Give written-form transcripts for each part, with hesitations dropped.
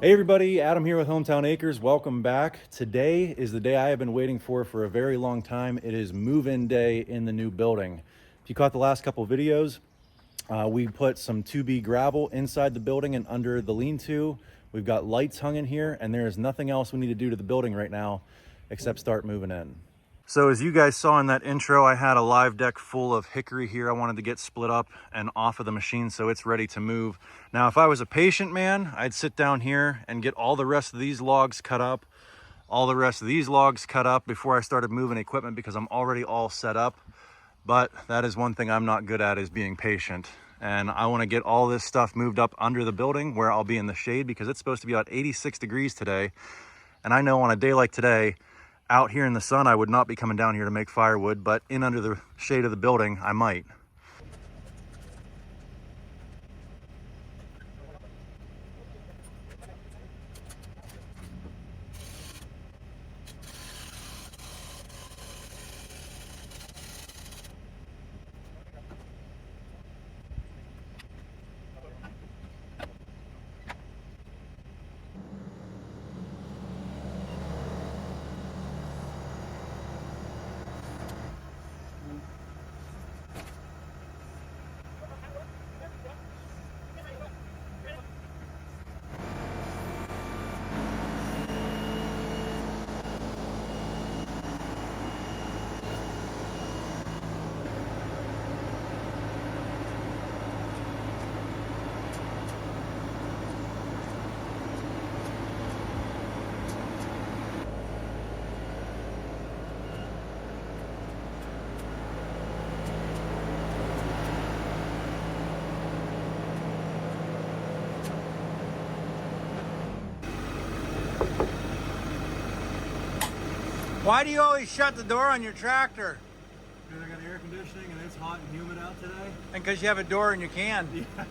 Hey everybody, Adam here with Hometown Acres. Welcome back. Today is the day I have been waiting for a very long time. It is move-in day in the new building. If you caught the last couple videos, we put some 2B gravel inside the building and under the lean-to. We've got lights hung in here, and there is nothing else we need to do to the building right now except start moving in. So as you guys saw in that intro, I had a live deck full of hickory here I wanted to get split up and off of the machine so it's ready to move. Now, if I was a patient man, I'd sit down here and get all the rest of these logs cut up, before I started moving equipment because I'm already all set up. But that is one thing I'm not good at, is being patient. And I want to get all this stuff moved up under the building where I'll be in the shade, because it's supposed to be about 86 degrees today. And I know on a day like today, out here in the sun, I would not be coming down here to make firewood, but in under the shade of the building, I might. Why do you always shut the door on your tractor? Because I got air conditioning and it's hot and humid out today. And because you have a door and you can. Yeah.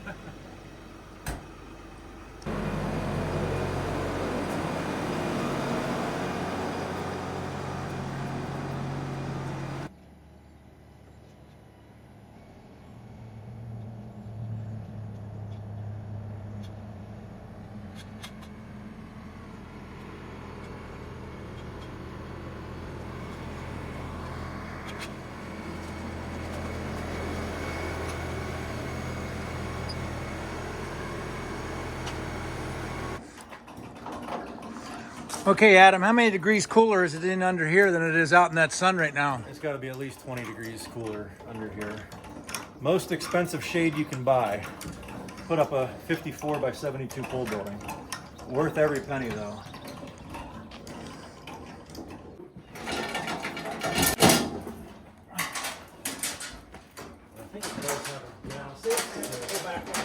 Okay, Adam, how many degrees cooler is it in under here than it is out in that sun right now? It's got to be at least 20 degrees cooler under here. Most expensive shade you can buy. Put up a 54 by 72 pole building. Worth every penny though. I think it does have a ground. Go back one.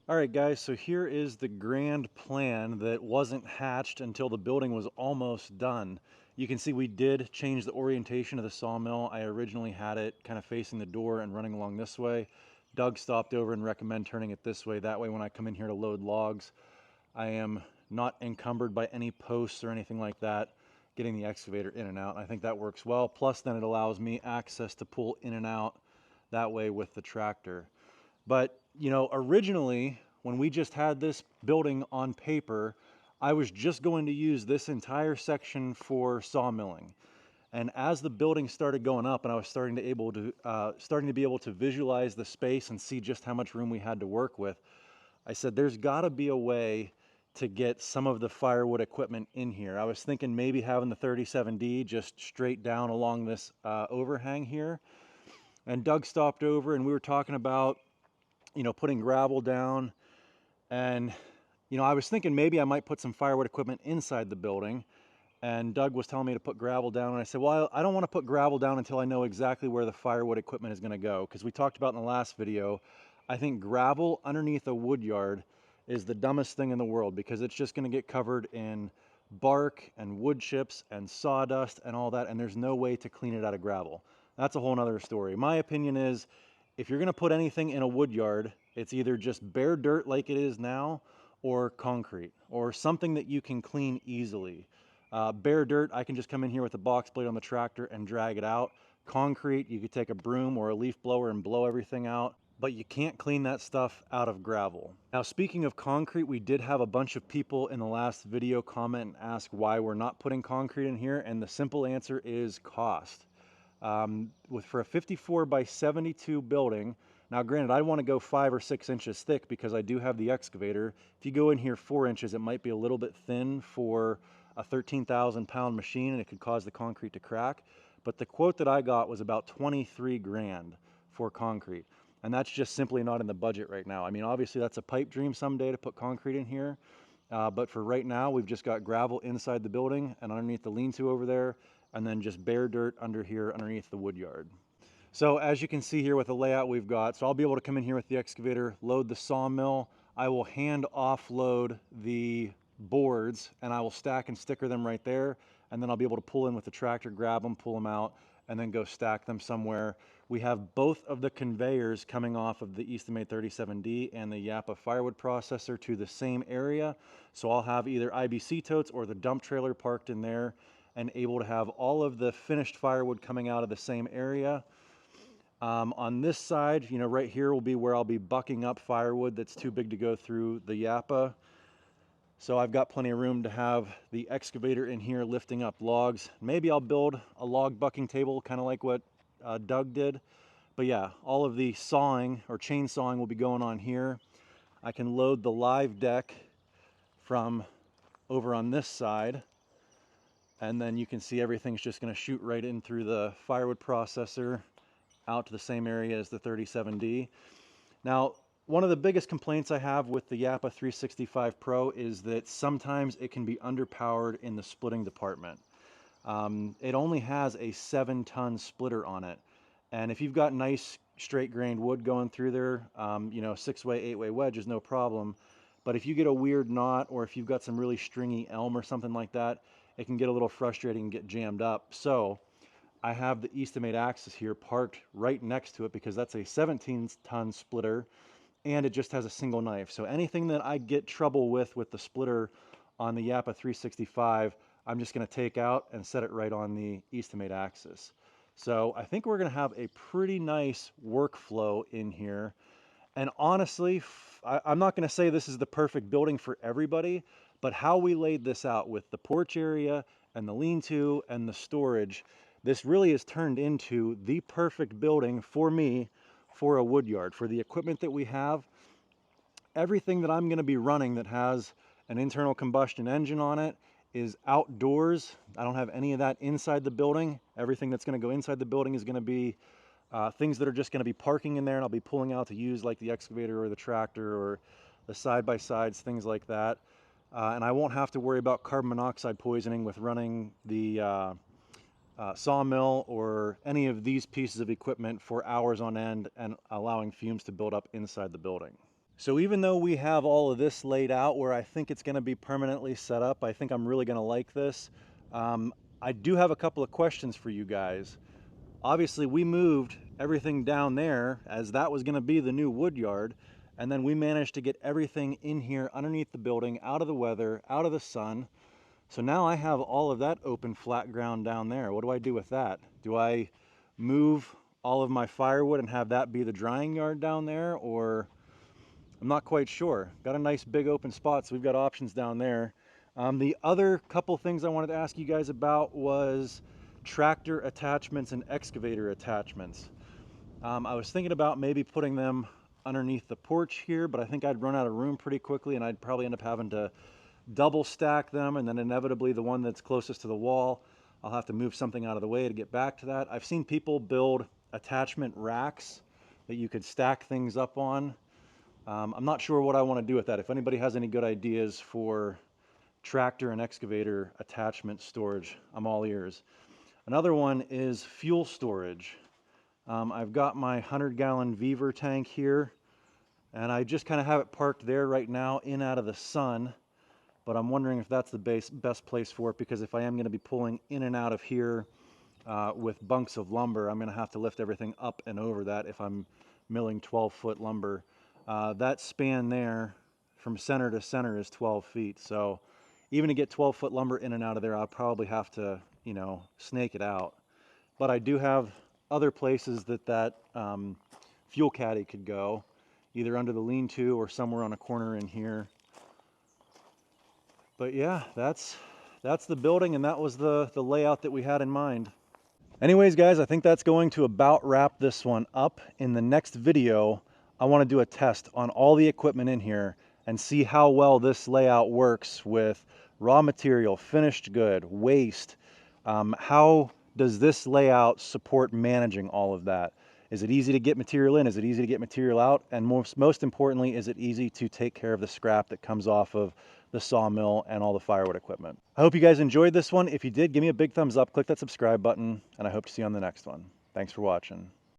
All right, guys, so here is the grand plan that wasn't hatched until the building was almost done. You can see we did change the orientation of the sawmill. I originally had it kind of facing the door and running along this way. Doug stopped over and recommended turning it this way. That way when I come in here to load logs, I am not encumbered by any posts or anything like that, getting the excavator in and out. I think that works well. Plus then it allows me access to pull in and out that way with the tractor. But, you know, originally, when we just had this building on paper, I was just going to use this entire section for sawmilling. And as the building started going up and I was starting to be able to visualize the space and see just how much room we had to work with, I said, there's got to be a way to get some of the firewood equipment in here. I was thinking maybe having the 37D just straight down along this overhang here. And Doug stopped over and we were talking about, you know, putting gravel down. And, you know, I was thinking maybe I might put some firewood equipment inside the building. And Doug was telling me to put gravel down. And I said, well, I don't want to put gravel down until I know exactly where the firewood equipment is going to go. Because we talked about in the last video, I think gravel underneath a wood yard is the dumbest thing in the world because it's just going to get covered in bark and wood chips and sawdust and all that. And there's no way to clean it out of gravel. That's a whole nother story. My opinion is if you're going to put anything in a wood yard, it's either just bare dirt like it is now or concrete or something that you can clean easily. Bare dirt, I can just come in here with a box blade on the tractor and drag it out. Concrete, you could take a broom or a leaf blower and blow everything out, but you can't clean that stuff out of gravel. Now, speaking of concrete, we did have a bunch of people in the last video comment and ask why we're not putting concrete in here, and the simple answer is cost. For a 54 by 72 building, now granted I want to go 5 or 6 inches thick because I do have the excavator. If you go in here 4 inches, it might be a little bit thin for a 13,000 pound machine and it could cause the concrete to crack. But the quote that I got was about 23 grand for concrete. And that's just simply not in the budget right now. I mean, obviously that's a pipe dream someday to put concrete in here. But for right now, we've just got gravel inside the building and underneath the lean-to over there, and then just bare dirt under here underneath the wood yard. So as you can see here with the layout we've got, so I'll be able to come in here with the excavator, load the sawmill. I will hand offload the boards and I will stack and sticker them right there. And then I'll be able to pull in with the tractor, grab them, pull them out, and then go stack them somewhere. We have both of the conveyors coming off of the Easton-made 37D and the Yappa firewood processor to the same area. So I'll have either IBC totes or the dump trailer parked in there and able to have all of the finished firewood coming out of the same area. On this side, you know, right here will be where I'll be bucking up firewood that's too big to go through the Yappa. So I've got plenty of room to have the excavator in here lifting up logs. Maybe I'll build a log bucking table, kind of like what Doug did. But yeah, all of the sawing or chainsawing will be going on here. I can load the live deck from over on this side. And then you can see everything's just going to shoot right in through the firewood processor out to the same area as the 37D. Now, one of the biggest complaints I have with the Yappa 365 Pro is that sometimes it can be underpowered in the splitting department. It only has a 7-ton splitter on it. And if you've got nice straight grained wood going through there, you know, 6-way, 8-way wedge is no problem. But if you get a weird knot or if you've got some really stringy elm or something like that, it can get a little frustrating and get jammed up. So I have the Easton-made axis here parked right next to it because that's a 17-ton splitter and it just has a single knife. So anything that I get trouble with the splitter on the Yappa 365, I'm just going to take out and set it right on the Easton-made axis. So I think we're going to have a pretty nice workflow in here. And honestly, I'm not going to say this is the perfect building for everybody, but how we laid this out with the porch area and the lean-to and the storage, this really has turned into the perfect building for me for a wood yard. For the equipment that we have, everything that I'm going to be running that has an internal combustion engine on it is outdoors. I don't have any of that inside the building. Everything that's going to go inside the building is going to be things that are just going to be parking in there and I'll be pulling out to use, like the excavator or the tractor or the side-by-sides, things like that. And I won't have to worry about carbon monoxide poisoning with running the sawmill or any of these pieces of equipment for hours on end and allowing fumes to build up inside the building. So even though we have all of this laid out where I think it's going to be permanently set up, I think I'm really going to like this. I do have a couple of questions for you guys. Obviously, we moved everything down there as that was going to be the new Woodyard, and then we managed to get everything in here underneath the building, out of the weather, out of the sun. So now I have all of that open flat ground down there. What do I do with that? Do I move all of my firewood and have that be the drying yard down there, or I'm not quite sure. Got a nice big open spot, so we've got options down there. The other couple things I wanted to ask you guys about was tractor attachments and excavator attachments. I was thinking about maybe putting them underneath the porch here, but I think I'd run out of room pretty quickly, and I'd probably end up having to double stack them, and then inevitably the one that's closest to the wall, I'll have to move something out of the way to get back to that. I've seen people build attachment racks that you could stack things up on. I'm not sure what I want to do with that. If anybody has any good ideas for tractor and excavator attachment storage, I'm all ears. Another one is fuel storage. I've got my 100-gallon Beaver tank here, and I just kind of have it parked there right now in out of the sun, but I'm wondering if that's the best place for it, because if I am going to be pulling in and out of here with bunks of lumber, I'm going to have to lift everything up and over that if I'm milling 12-foot lumber. That span there from center to center is 12 feet. So even to get 12-foot lumber in and out of there, I'll probably have to, you know, snake it out. But I do have other places that fuel caddy could go, either under the lean-to or somewhere on a corner in here. But yeah, that's the building, and that was the layout that we had in mind. Anyways, guys, I think that's going to about wrap this one up. In the next video, I want to do a test on all the equipment in here and see how well this layout works with raw material, finished good, waste. How does this layout support managing all of that? Is it easy to get material in? Is it easy to get material out? And most importantly, is it easy to take care of the scrap that comes off of the sawmill and all the firewood equipment? I hope you guys enjoyed this one. If you did, give me a big thumbs up, click that subscribe button, and I hope to see you on the next one. Thanks for watching.